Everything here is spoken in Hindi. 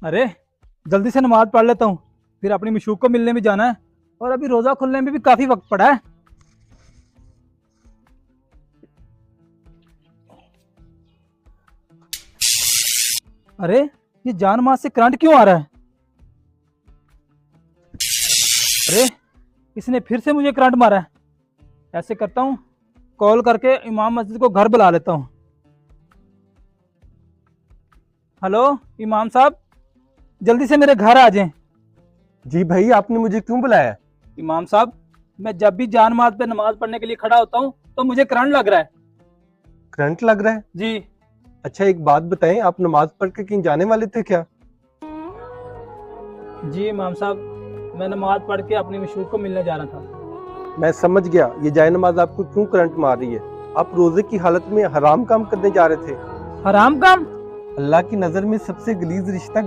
अरे जल्दी से नमाज पढ़ लेता हूँ, फिर अपनी मशूक को मिलने भी जाना है। और अभी रोजा खुलने में भी काफी वक्त पड़ा है। अरे ये जान माज से करंट क्यों आ रहा है? अरे इसने फिर से मुझे करंट मारा है। ऐसे करता हूँ, कॉल करके इमाम मस्जिद को घर बुला लेता हूँ। हेलो इमाम साहब, जल्दी से मेरे घर आ जाएं। जी भाई, आपने मुझे क्यों बुलाया? इमाम साहब, मैं जब भी जान माज पे नमाज पढ़ने के लिए खड़ा होता हूँ तो मुझे करंट लग रहा है। करंट लग रहा है? जी। अच्छा, एक बात बताएं, आप नमाज पढ़ के कहीं जाने वाले थे क्या? जी इमाम साहब, मैं नमाज पढ़ के अपनी मशूक को मिलने जा रहा था। मैं समझ गया ये जाए नमाज आपको क्यों करंट मार रही है। आप रोजे की हालत में हराम काम करने जा रहे थे। हराम काम? अल्लाह की नजर में सबसे गलीज रिश्ता